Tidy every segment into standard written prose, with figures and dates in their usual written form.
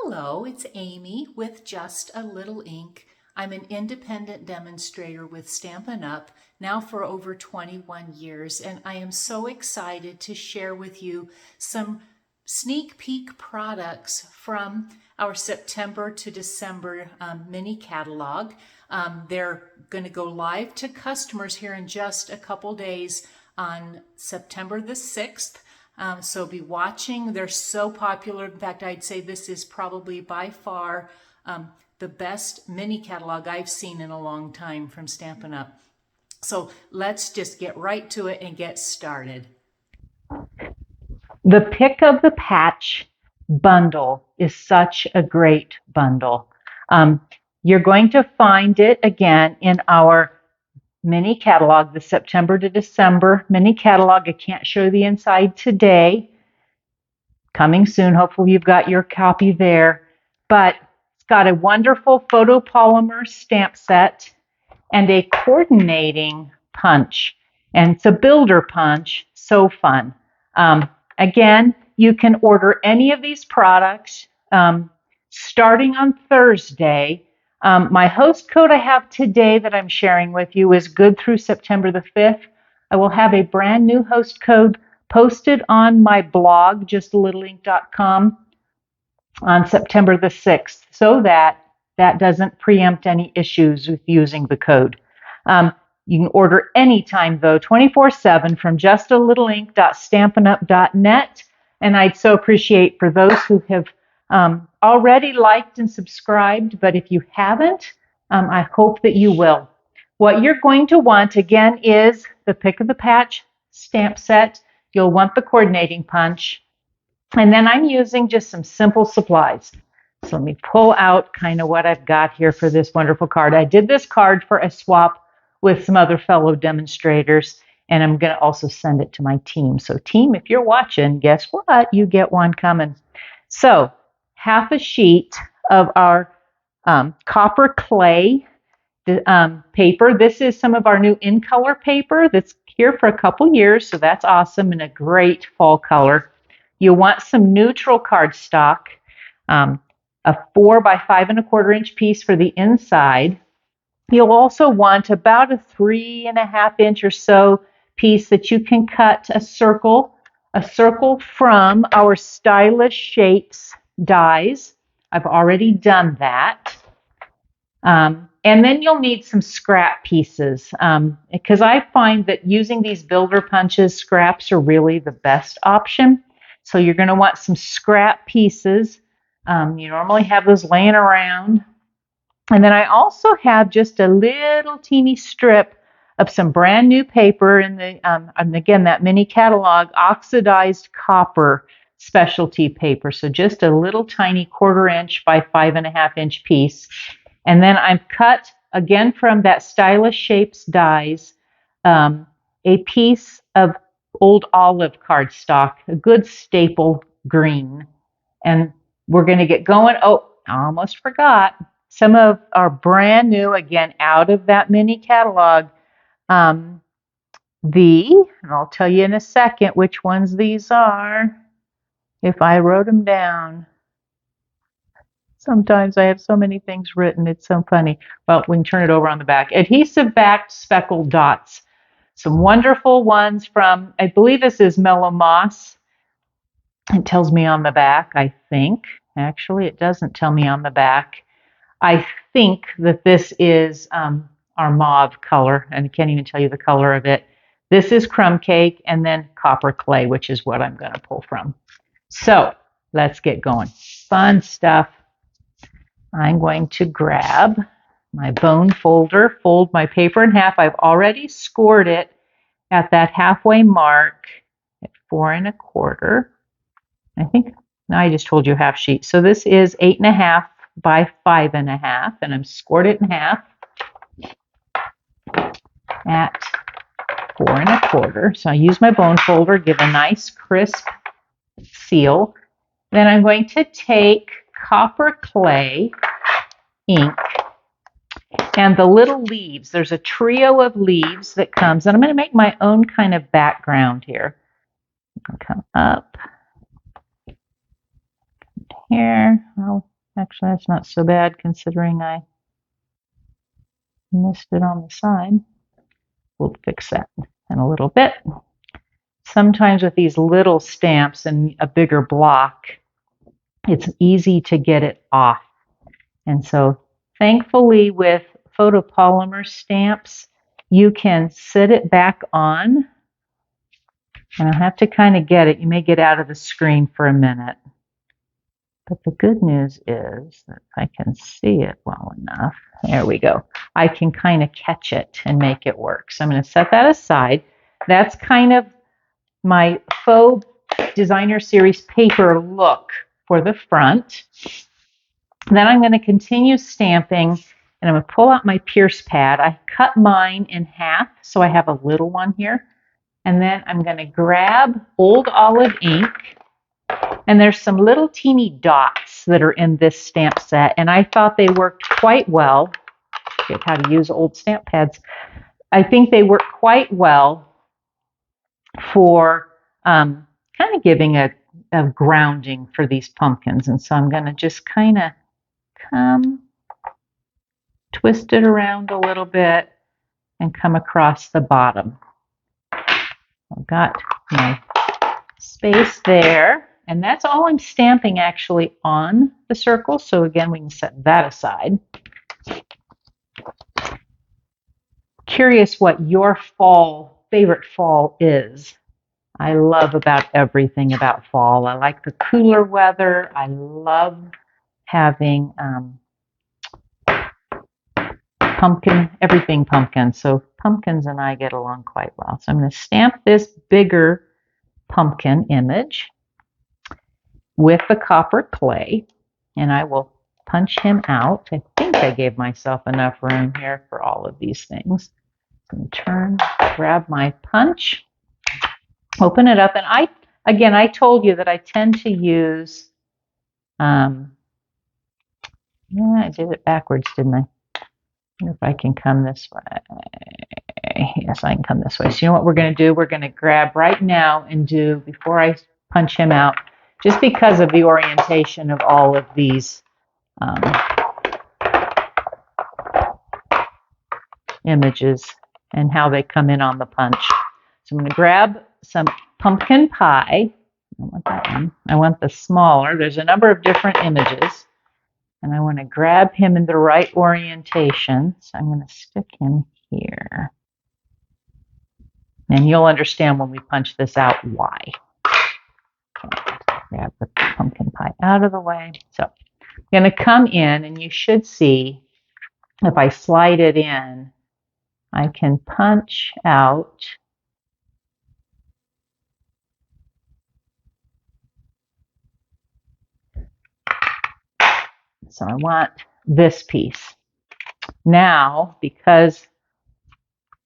Hello, it's Amy with Just a Little Ink. I'm an independent demonstrator with Stampin' Up! Now for over 21 years, and I am so excited to share with you some sneak peek products from our September to December mini catalog. They're going to go live to customers here in just a couple days on September the 6th. So be watching. They're so popular. In fact, I'd say this is probably by far the best mini catalog I've seen in a long time from Stampin' Up! So let's just get right to it and get started. The Pick of the Patch bundle is such a great bundle. You're going to find it again in our mini catalog, the September to December mini catalog. I can't show the inside today. Coming soon. Hopefully you've got your copy there. But it's got a wonderful photopolymer stamp set and a coordinating punch. And it's a builder punch. So fun. Again, you can order any of these products starting on Thursday. My host code I have today that I'm sharing with you is good through September the 5th. I will have a brand new host code posted on my blog, justalittleink.com, on September the 6th, so that doesn't preempt any issues with using the code. You can order anytime, though, 24/7 from justalittleink.stampinup.net. And I'd so appreciate for those who have already liked and subscribed, but if you haven't, I hope that you will. What you're going to want, again, is the Pick of the Patch stamp set. You'll want the coordinating punch. And then I'm using just some simple supplies. So let me pull out kind of what I've got here for this wonderful card. I did this card for a swap with some other fellow demonstrators, and I'm going to also send it to my team. So team, if you're watching, guess what? You get one coming. So half a sheet of our copper clay paper. This is some of our new in color paper that's here for a couple years, so that's awesome and a great fall color. You want some neutral cardstock, a 4 by 5 1/4 inch piece for the inside. You'll also want about a 3 1/2 inch or so piece that you can cut a circle from our Stylish Shapes dies. I've already done that. And then you'll need some scrap pieces because I find that using these builder punches, scraps are really the best option. So you're going to want some scrap pieces. You normally have those laying around. And then I also have just a little teeny strip of some brand new paper in the, and again, that mini catalog, Oxidized Copper specialty paper. So just a little tiny 1/4 inch by 5 1/2 inch piece. And then I've cut, again, from that Stylish Shapes dies, a piece of old olive cardstock, a good staple green. And we're going to get going. Oh, I almost forgot. Some of our brand new, again, out of that mini catalog, and I'll tell you in a second which ones these are, if I wrote them down. Sometimes I have so many things written, it's so funny. Well, we can turn it over on the back. Adhesive-Backed Speckled Dots. Some wonderful ones from, I believe this is Mellow Moss. It tells me on the back, I think. Actually, it doesn't tell me on the back. I think that this is our mauve color, and I can't even tell you the color of it. This is Crumb Cake, and then Copper Clay, which is what I'm going to pull from. So let's get going. Fun stuff. I'm going to grab my bone folder, fold my paper in half. I've already scored it at that halfway mark at 4 1/4. I think, no, I just told you half sheet. So this is 8 1/2 by 5 1/2, and I'm scored it in half at 4 1/4. So I use my bone folder, give a nice crisp seal. Then I'm going to take Copper Clay ink and the little leaves. There's a trio of leaves that comes, and I'm going to make my own kind of background here. I'll come up here. I'll Actually, that's not so bad considering I missed it on the side. We'll fix that in a little bit. Sometimes with these little stamps and a bigger block, it's easy to get it off. And so thankfully with photopolymer stamps, you can sit it back on. And I'll have to kind of get it. You may get out of the screen for a minute. But the good news is that I can see it well enough. There we go. I can kind of catch it and make it work. So I'm going to set that aside. That's kind of my faux designer series paper look for the front. Then I'm going to continue stamping, and I'm going to pull out my pierce pad. I cut mine in half, so I have a little one here. And then I'm going to grab Old Olive ink, and there's some little teeny dots that are in this stamp set, and I thought they worked quite well. Forget how to use old stamp pads. I think they work quite well for kind of giving a grounding for these pumpkins. And so I'm going to just kind of twist it around a little bit and come across the bottom. I've got my space there, and that's all I'm stamping actually on the circle. So again, we can set that aside. Curious what your favorite fall is. I love about everything about fall. I like the cooler weather. I love having everything pumpkin. So pumpkins and I get along quite well. So I'm going to stamp this bigger pumpkin image with the copper clay, and I will punch him out. I think I gave myself enough room here for all of these things. I'm going to turn, grab my punch, open it up, and I told you that I tend to use, yeah, I did it backwards, didn't I? I wonder if I can come this way. Yes, I can come this way. So you know what we're going to do? We're going to grab right now and do, before I punch him out, just because of the orientation of all of these images and how they come in on the punch. So I'm going to grab some pumpkin pie. I don't want that one. I want the smaller. There's a number of different images, and I want to grab him in the right orientation. So I'm going to stick him here. And you'll understand when we punch this out why. Okay, grab the pumpkin pie out of the way. So I'm going to come in, and you should see if I slide it in, I can punch out so I want this piece. Now, because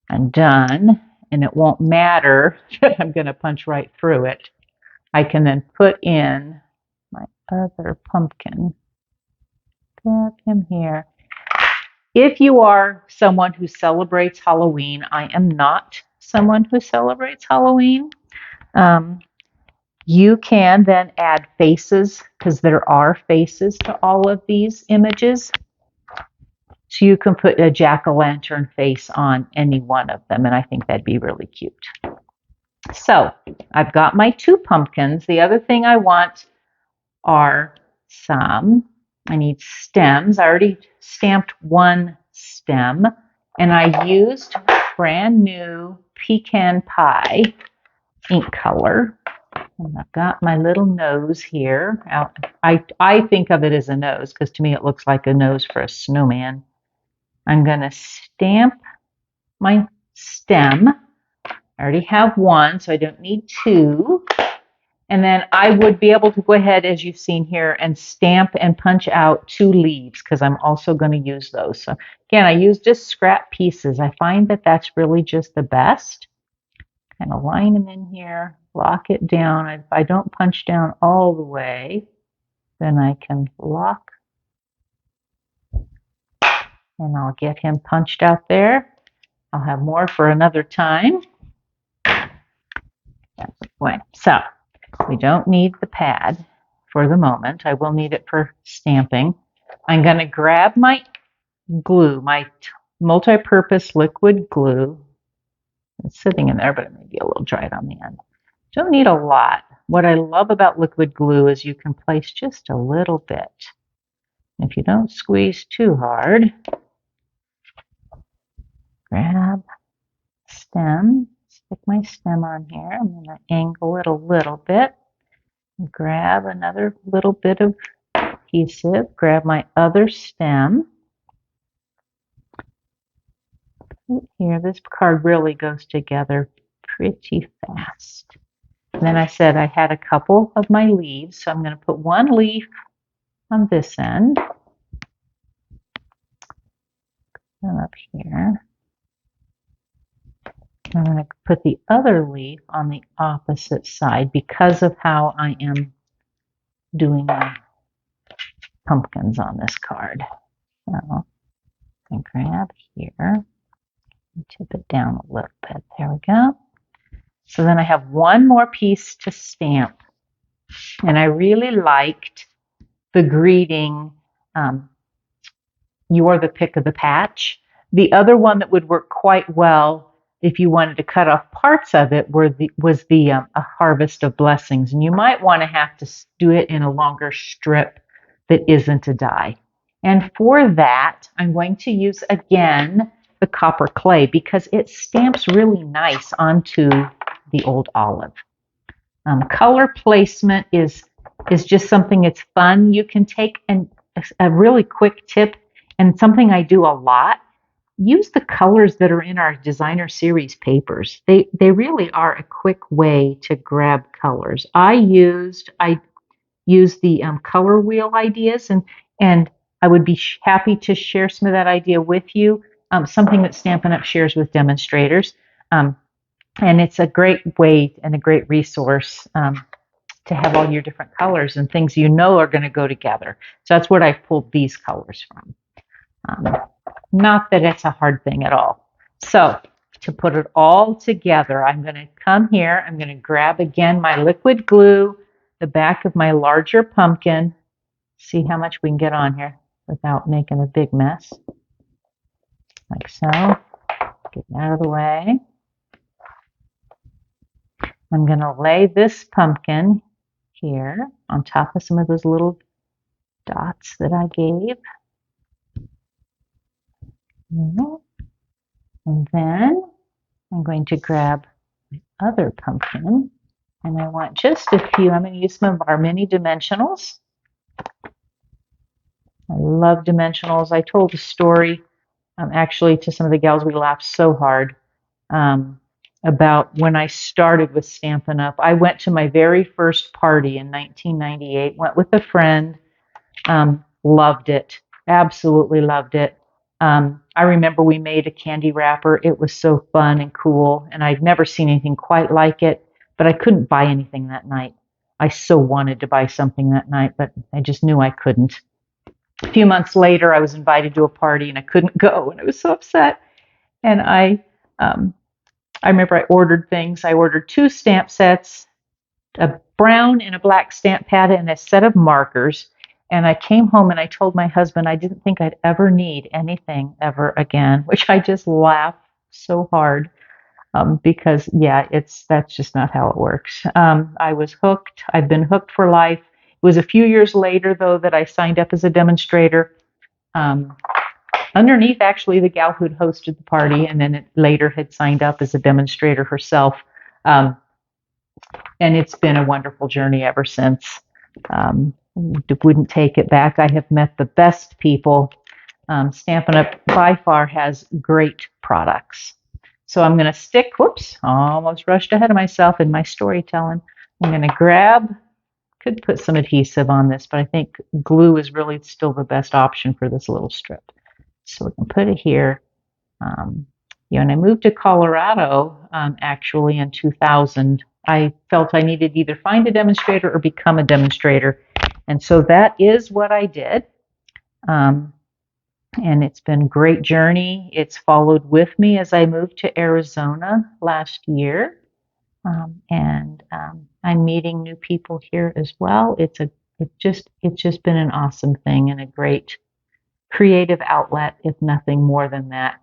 I'm done, and it won't matter that I'm going to punch right through it, I can then put in my other pumpkin. Grab him here. If you are someone who celebrates Halloween, I am not someone who celebrates Halloween. You can then add faces, because there are faces to all of these images. So you can put a jack-o'-lantern face on any one of them, and I think that'd be really cute. So I've got my two pumpkins. The other thing I want are I need stems. I already stamped one stem, and I used brand new pecan pie ink color. And I've got my little nose here. I think of it as a nose because to me it looks like a nose for a snowman. I'm going to stamp my stem. I already have one, so I don't need two. And then I would be able to go ahead, as you've seen here, and stamp and punch out two leaves because I'm also going to use those. So again, I use just scrap pieces. I find that that's really just the best. Kind of line them in here, lock it down. If I don't punch down all the way, then I can lock, and I'll get him punched out there. I'll have more for another time. That's the point. So we don't need the pad for the moment. I will need it for stamping. I'm going to grab my glue, my multi-purpose liquid glue. It's sitting in there, but it may be a little dried on the end. Don't need a lot. What I love about liquid glue is you can place just a little bit. If you don't squeeze too hard, grab stem, stick my stem on here. I'm going to angle it a little bit. Grab another little bit of adhesive, grab my other stem. Here, this card really goes together pretty fast. And then I said I had a couple of my leaves, so I'm going to put one leaf on this end. And up here. I'm going to put the other leaf on the opposite side because of how I am doing my pumpkins on this card. So I grab here and tip it down a little bit. There we go. So then I have one more piece to stamp. And I really liked the greeting, "You're the pick of the patch." The other one that would work quite well if you wanted to cut off parts of it was a harvest of blessings. And you might want to have to do it in a longer strip that isn't a die. And for that, I'm going to use, again, the copper clay because it stamps really nice onto the old olive. Color placement is just something that's fun. You can take a really quick tip, and something I do a lot, use the colors that are in our designer series papers. They really are a quick way to grab colors. I used the color wheel ideas, and I would be happy to share some of that idea with you. Something that Stampin' Up! Shares with demonstrators. And it's a great way and a great resource to have all your different colors and things you know are going to go together. So that's what I pulled these colors from. Not that it's a hard thing at all. So to put it all together, I'm going to come here. I'm going to grab again my liquid glue, the back of my larger pumpkin. See how much we can get on here without making a big mess. Like so. Get it out of the way. I'm going to lay this pumpkin here on top of some of those little dots that I gave. And then I'm going to grab the other pumpkin, and I want just a few. I'm going to use some of our mini dimensionals. I love dimensionals. I told a story actually to some of the gals. We laughed so hard about when I started with Stampin' Up. I went to my very first party in 1998, went with a friend, loved it, absolutely loved it. I remember we made a candy wrapper. It was so fun and cool, and I'd never seen anything quite like it, but I couldn't buy anything that night. I so wanted to buy something that night, but I just knew I couldn't. A few months later, I was invited to a party, and I couldn't go, and I was so upset. And I remember I ordered things. I ordered 2 stamp sets, a brown and a black stamp pad, and a set of markers. And I came home and I told my husband I didn't think I'd ever need anything ever again, which I just laughed so hard because, yeah, that's just not how it works. I was hooked. I've been hooked for life. It was a few years later, though, that I signed up as a demonstrator. Underneath, actually, the gal who'd hosted the party, and then it later had signed up as a demonstrator herself. And it's been a wonderful journey ever since. Wouldn't take it back. I have met the best people. Stampin' Up! By far has great products. So I'm going to stick, whoops, almost rushed ahead of myself in my storytelling. I'm going to grab, could put some adhesive on this, but I think glue is really still the best option for this little strip. So we can put it here. And I moved to Colorado actually in 2000. I felt I needed to either find a demonstrator or become a demonstrator. And so that is what I did. And it's been a great journey. It's followed with me as I moved to Arizona last year. I'm meeting new people here as well. It's it's just been an awesome thing and a great creative outlet, if nothing more than that.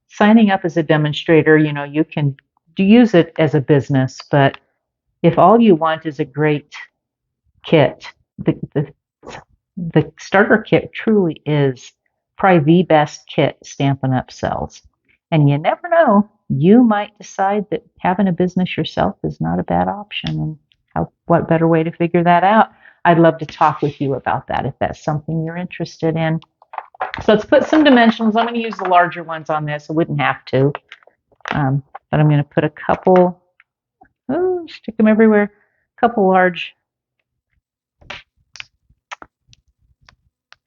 Signing up as a demonstrator, you can use it as a business, but if all you want is a great kit, the starter kit truly is probably the best kit Stampin' Up! Sells. And you never know, you might decide that having a business yourself is not a bad option. And what better way to figure that out? I'd love to talk with you about that if that's something you're interested in. So let's put some dimensionals. I'm going to use the larger ones on this. I wouldn't have to. But I'm going to put a couple, stick them everywhere, a couple large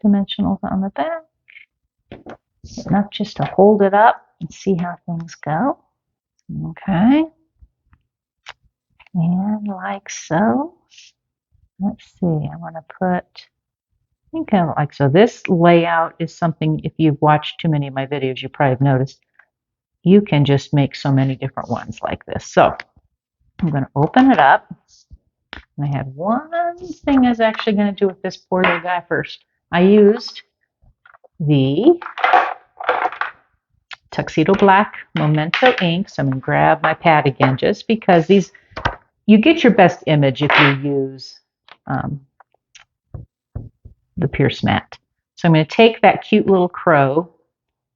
dimensionals on the back. Enough just to hold it up and see how things go. Okay. And like so. Let's see, I want to put, I think I like so. This layout is something, if you've watched too many of my videos, you probably have noticed. You can just make so many different ones like this. So I'm going to open it up. And I had one thing I was actually going to do with this poor little guy first. I used the Tuxedo Black Memento ink. So I'm going to grab my pad again just because you get your best image if you use the Pierce Mat. So I'm going to take that cute little crow,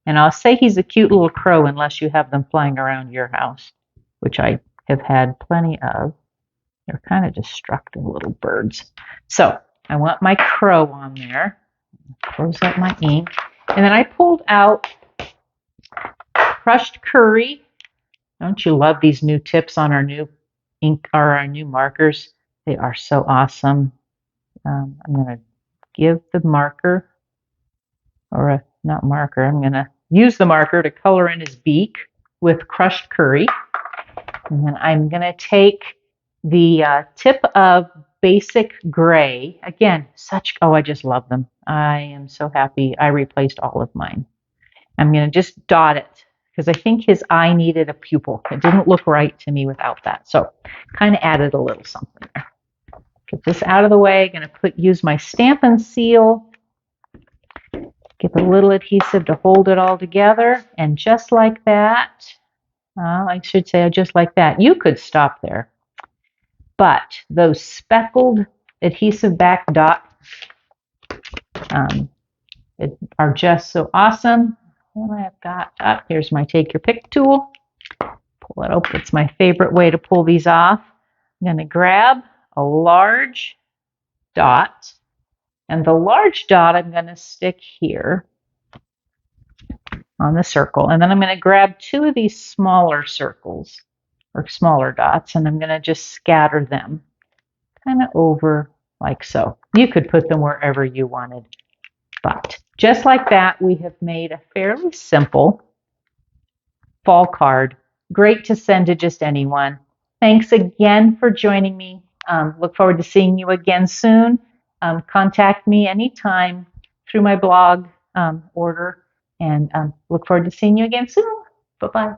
and I'll say he's a cute little crow unless you have them flying around your house, which I have had plenty of. They're kind of destructive little birds. So I want my crow on there. Close up my ink. And then I pulled out crushed curry. Don't you love these new tips on our new ink or our new markers? They are so awesome. I'm going to give the marker, or not marker, I'm going to use the marker to color in his beak with crushed curry. And then I'm going to take the tip of basic gray. Again, I just love them. I am so happy I replaced all of mine. I'm going to just dot it because I think his eye needed a pupil. It didn't look right to me without that. So kind of added a little something there. Get this out of the way. I'm going to use my Stampin' Seal. Get a little adhesive to hold it all together. And just like that, I should say just like that. You could stop there. But those speckled Adhesive-Backed dots are just so awesome. What I've got, here's my take your pick tool. Pull it open. It's my favorite way to pull these off. I'm going to grab a large dot, and the large dot I'm going to stick here on the circle, and then I'm going to grab two of these smaller circles or smaller dots, and I'm going to just scatter them kind of over like so. You could put them wherever you wanted, but just like that, we have made a fairly simple fall card. Great to send to just anyone. Thanks again for joining me. Look forward to seeing you again soon. Contact me anytime through my blog order, and look forward to seeing you again soon. Bye-bye.